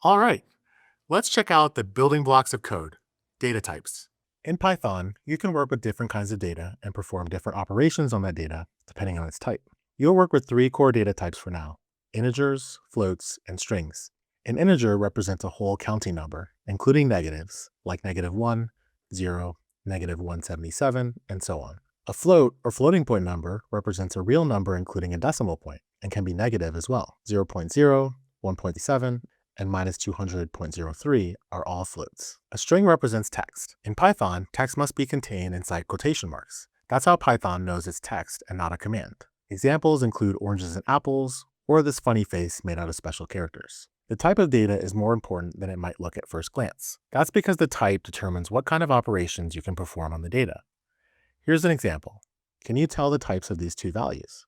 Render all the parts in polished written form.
All right, let's check out the building blocks of code, data types. In Python, you can work with different kinds of data and perform different operations on that data depending on its type. You'll work with three core data types for now: integers, floats, and strings. An integer represents a whole counting number, including negatives, like -1, 0, -177, and so on. A float or floating point number represents a real number including a decimal point and can be negative as well. 0.0, 1.7, and -200.03 are all floats. A string represents text. In Python, text must be contained inside quotation marks. That's how Python knows it's text and not a command. Examples include oranges and apples, or this funny face made out of special characters. The type of data is more important than it might look at first glance. That's because the type determines what kind of operations you can perform on the data. Here's an example. Can you tell the types of these two values?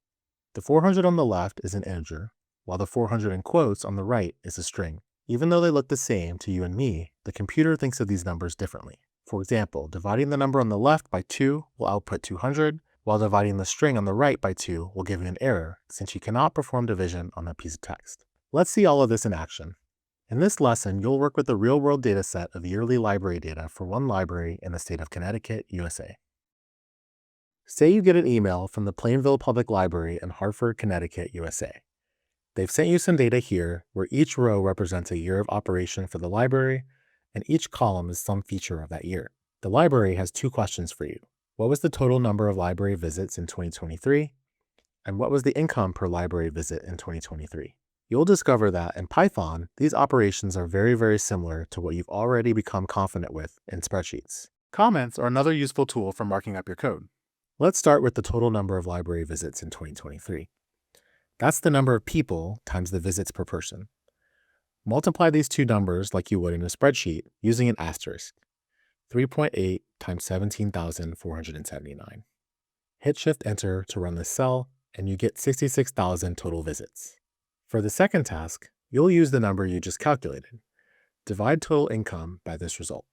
The 400 on the left is an integer, while the 400 in quotes on the right is a string. Even though they look the same to you and me, the computer thinks of these numbers differently. For example, dividing the number on the left by 2 will output 200, while dividing the string on the right by 2 will give you an error, since you cannot perform division on that piece of text. Let's see all of this in action. In this lesson, you'll work with the real-world data set of yearly library data for one library in the state of Connecticut, USA. Say you get an email from the Plainville Public Library in Hartford, Connecticut, USA. They've sent you some data here where each row represents a year of operation for the library, and each column is some feature of that year. The library has two questions for you. What was the total number of library visits in 2023? And what was the income per library visit in 2023? You'll discover that in Python, these operations are very similar to what you've already become confident with in spreadsheets. Comments are another useful tool for marking up your code. Let's start with the total number of library visits in 2023. That's the number of people times the visits per person. Multiply these two numbers like you would in a spreadsheet using an asterisk. 3.8 times 17,479. Hit Shift-Enter to run this cell, and you get 66,000 total visits. For the second task, you'll use the number you just calculated. Divide total income by this result.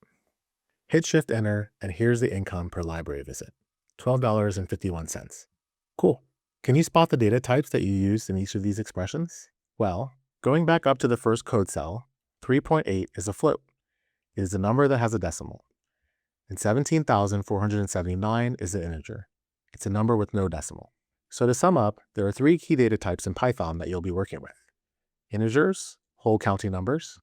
Hit Shift-Enter, and here's the income per library visit. $12.51. Cool. Can you spot the data types that you used in each of these expressions? Well, going back up to the first code cell, 3.8 is a float. It is a number that has a decimal. And 17,479 is an integer. It's a number with no decimal. So to sum up, there are three key data types in Python that you'll be working with: integers, whole counting numbers;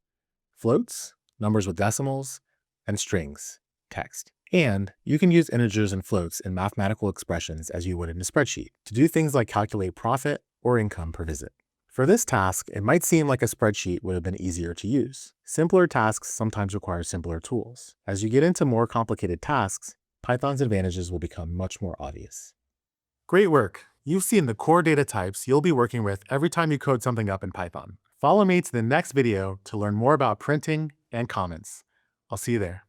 floats, numbers with decimals; and strings, text. And you can use integers and floats in mathematical expressions as you would in a spreadsheet to do things like calculate profit or income per visit. For this task, it might seem like a spreadsheet would have been easier to use. Simpler tasks sometimes require simpler tools. As you get into more complicated tasks, Python's advantages will become much more obvious. Great work! You've seen the core data types you'll be working with every time you code something up in Python. Follow me to the next video to learn more about printing and comments. I'll see you there.